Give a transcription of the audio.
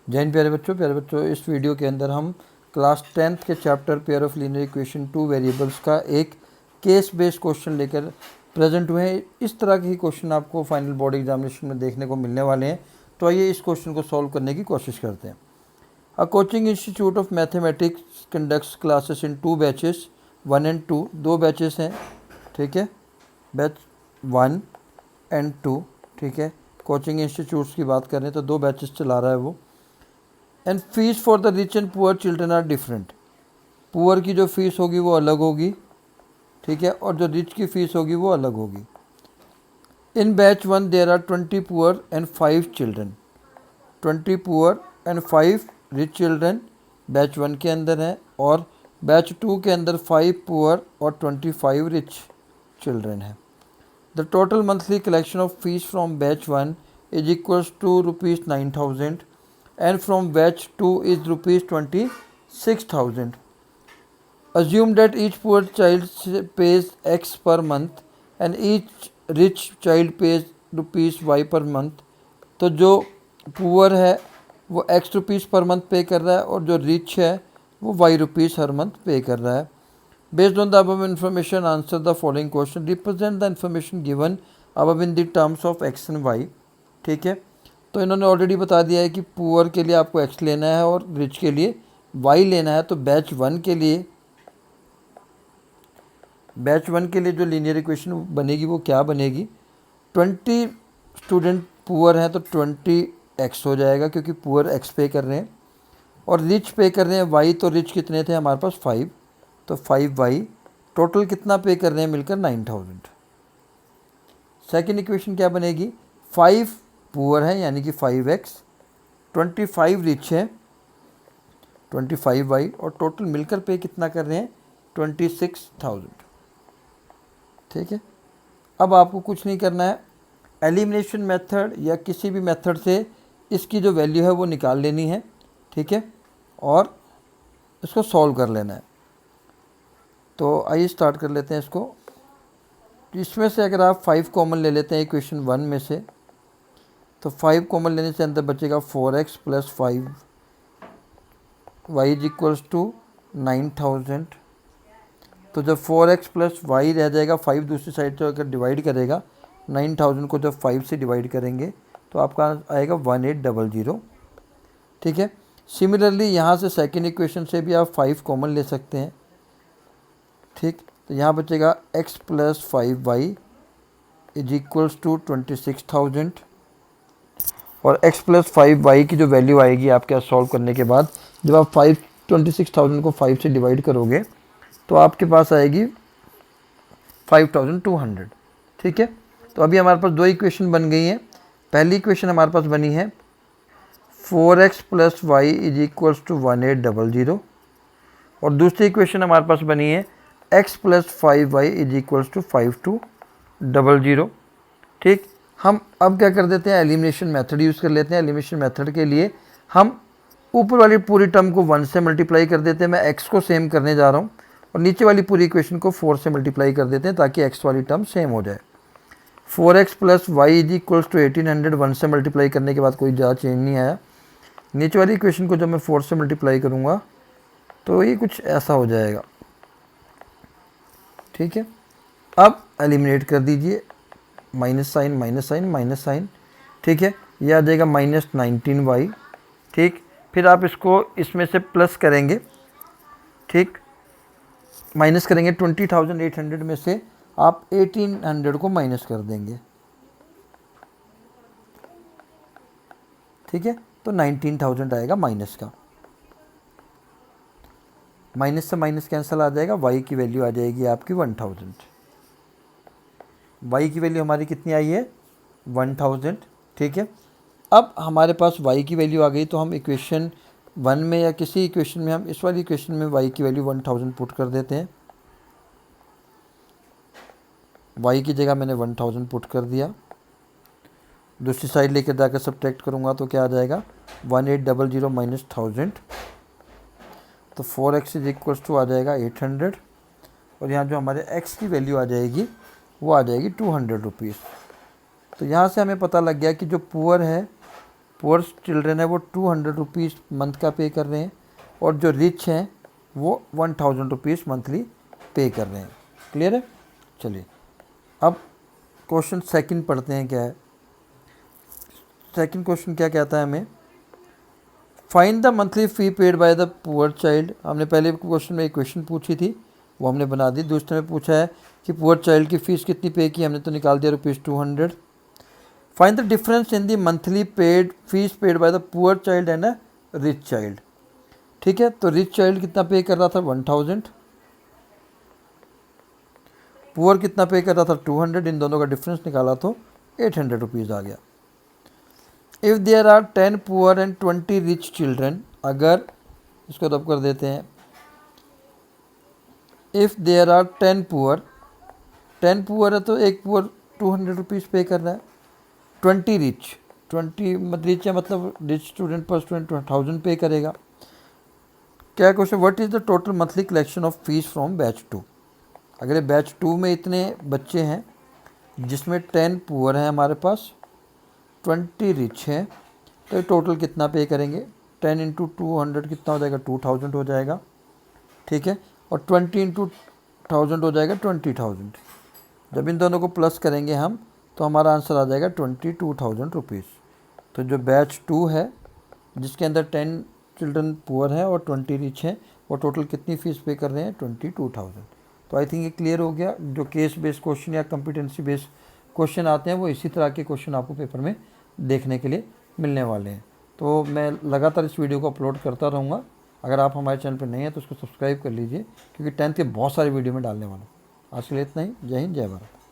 जय हिंद प्यारे बच्चों, इस वीडियो के अंदर हम क्लास 10th के chapter pair of linear equation two variables का एक केस बेस्ड क्वेश्चन लेकर प्रेजेंट हुए हैं। इस तरह के ही क्वेश्चन आपको फाइनल बोर्ड एग्जामिनेशन में देखने को मिलने वाले हैं। तो आइए इस क्वेश्चन को सॉल्व करने की कोशिश करते हैं। A coaching institute of mathematics conducts classes in 2 batches 1 and 2। 2 batches हैं, ठीक है, बैच 1 and 2, ठीक है। कोचिंग इंस्टीट्यूट्स की बात करें तो 2 बैचेस चला रहा है वो। And fees for the rich and poor children are different. Poor की जो फीस होगी वो अलग होगी, ठीक है, और जो रिच की फीस होगी वो अलग होगी। In batch 1 there are 20 poor and 5 children. 20 poor and 5 rich children batch 1 के अंदर है, और बैच 2 के अंदर 5 पुअर और 25 रिच चिल्ड्रन है। The total monthly collection of fees from batch 1 is equals to ₹9,000 and from batch 2 is ₹26,000. Assume that each poor child pays X per month and each rich child pays ₹Y per month. तो जो poor है वो X rupees per month पे कर रहा है, और जो रिच है वो Y रुपीज़ हर मंथ पे कर रहा है। Based on the above information, answer the following question. Represent the information given above in the terms of X and Y. ठीक है, तो इन्होंने ऑलरेडी बता दिया है कि पुअर के लिए आपको एक्स लेना है और रिच के लिए वाई लेना है। तो बैच 1 के लिए जो लीनियर इक्वेशन बनेगी वो क्या बनेगी? 20 स्टूडेंट पुअर हैं तो 20 एक्स हो जाएगा, क्योंकि पुअर एक्स पे कर रहे हैं, और रिच पे कर रहे हैं वाई। तो रिच कितने थे हमारे पास? 5, तो 5 वाई। टोटल कितना पे कर रहे हैं मिलकर? 9,000। सेकेंड इक्वेशन क्या बनेगी? 5 पुअर है यानी कि 5x, 25 रिच है 25y, और टोटल मिलकर पे कितना कर रहे हैं? 26,000। ठीक है, अब आपको कुछ नहीं करना है, एलिमिनेशन मेथड या किसी भी मेथड से इसकी जो वैल्यू है वो निकाल लेनी है, ठीक है, और इसको सॉल्व कर लेना है। तो आइए स्टार्ट कर लेते हैं इसको। इसमें से अगर आप 5 कॉमन ले लेते हैं इक्वेशन 1 में से, तो 5 कॉमन लेने से अंदर बचेगा 4x plus 5 y is equals to 9,000। तो जब 4x प्लस वाई रह जाएगा, 5 दूसरी साइड से अगर डिवाइड करेगा 9,000 को, जब 5 से डिवाइड करेंगे तो आपका आएगा 1800। ठीक है, सिमिलरली यहाँ से सेकेंड इक्वेशन से भी आप 5 कॉमन ले सकते हैं। ठीक, तो यहाँ बचेगा x plus 5y is equals to 26,000, और x प्लस 5y की जो वैल्यू आएगी आपके पास सॉल्व करने के बाद, जब आप 26,000 को 5 से डिवाइड करोगे तो आपके पास आएगी 5,200। ठीक है, तो अभी हमारे पास 2 इक्वेशन बन गई हैं। पहली इक्वेशन हमारे पास बनी है 4x plus y is equals to 1800, और दूसरी इक्वेशन हमारे पास बनी है x plus 5y is equals to 5200। ठीक, हम अब क्या कर देते हैं? एलिमिनेशन मेथड यूज़ कर लेते हैं। एलिमिनेशन मेथड के लिए हम ऊपर वाली पूरी टर्म को 1 से मल्टीप्लाई कर देते हैं। मैं x को सेम करने जा रहा हूँ, और नीचे वाली पूरी इक्वेशन को 4 से मल्टीप्लाई कर देते हैं ताकि x वाली टर्म सेम हो जाए। 4x plus y is equals to 1800, 1 से मल्टीप्लाई करने के बाद कोई ज़्यादा चेंज नहीं आया। नीचे वाली इक्वेशन को जब मैं 4 से मल्टीप्लाई करूँगा तो ये कुछ ऐसा हो जाएगा। ठीक है, अब एलिमिनेट कर दीजिए, minus sign minus sign minus sign. ठीक है, यह आ जाएगा -19y। ठीक, फिर आप इसको इसमें से प्लस करेंगे। ठीक, माइनस करेंगे 20,800 में से आप 1800 को माइनस कर देंगे। ठीक है, तो 19,000 आएगा माइनस का। माइनस से माइनस कैंसिल आ जाएगा, y की वैल्यू आ जाएगी आपकी 1000। y की वैल्यू हमारी कितनी आई है? 1000। ठीक है, अब हमारे पास y की वैल्यू आ गई, तो हम इक्वेशन 1 में या किसी इक्वेशन में, हम इस वाली इक्वेशन में y की वैल्यू 1000 पुट कर देते हैं। y की जगह मैंने 1000 पुट कर दिया। दूसरी साइड लेकर जाकर सब्ट्रैक्ट करूँगा तो क्या आ जाएगा? 1800 माइनस 1000, तो 4x इज इक्वल्स टू आ जाएगा 800, और यहाँ जो हमारे x की वैल्यू आ जाएगी वो आ जाएगी 200 रुपीज़। तो यहाँ से हमें पता लग गया कि जो पुअर है पुअर चिल्ड्रन है वो 200 रुपीज़ मंथ का पे कर रहे हैं, और जो रिच हैं वो 1000 रुपीज़ मंथली पे कर रहे हैं। क्लियर है? चलिए अब क्वेश्चन सेकंड पढ़ते हैं। क्या है सेकंड क्वेश्चन? क्या कहता है हमें, find the monthly fee paid by the poor child. हमने पहले क्वेश्चन में इक्वेशन पूछी थी, वो हमने बना दी। दूसरे में पूछा है कि पुअर चाइल्ड की फ़ीस कितनी पे की, हमने तो निकाल दिया ₹200। Find the difference in the monthly paid fees paid by the poor child and a rich child. ठीक है, तो रिच चाइल्ड कितना पे कर रहा था 1000, पुअर कितना पे कर रहा था 200। इन दोनों का डिफरेंस निकाला तो 800 रुपीज़ आ गया। If there are 10 poor and 20 rich children, अगर इसको रब कर देते हैं, इफ़ देयर आर 10 पुअर है तो एक पुअर 200 रुपीज़ पे कर रहा है, 20 रिच, 20 रिच है मतलब रिच स्टूडेंट पर स्टूडेंट 1000 पे करेगा। क्या question, what is the total monthly collection of fees from batch 2। अगर बैच 2 में इतने बच्चे हैं जिसमें 10 पुअर हैं हमारे पास, 20 रिच हैं, तो टोटल कितना पे करेंगे, 10 इंटू 200 कितना हो जाएगा 2000 हो जाएगा। ठीक है, और 20 इंटू 1000 हो जाएगा 20000। जब इन दोनों को प्लस करेंगे हम तो हमारा आंसर आ जाएगा 22,000 रुपीज़। तो जो बैच 2 है जिसके अंदर 10 चिल्ड्रन पुअर हैं और 20 रिच हैं, वो टोटल कितनी फ़ीस पे कर रहे हैं 22,000। तो आई थिंक ये क्लियर हो गया। जो केस बेस्ड क्वेश्चन या कॉम्पिटेंसी बेस्ड क्वेश्चन आते हैं वो इसी तरह के क्वेश्चन आपको पेपर में देखने के लिए मिलने वाले हैं। तो मैं लगातार इस वीडियो को अपलोड करता रहूँगा। अगर आप हमारे चैनल पर नए हैं तो उसको सब्सक्राइब कर लीजिए, क्योंकि 10th के बहुत सारे वीडियो में डालने वाला हूँ। आज के लिए इतना ही। जय हिंद, जय भारत।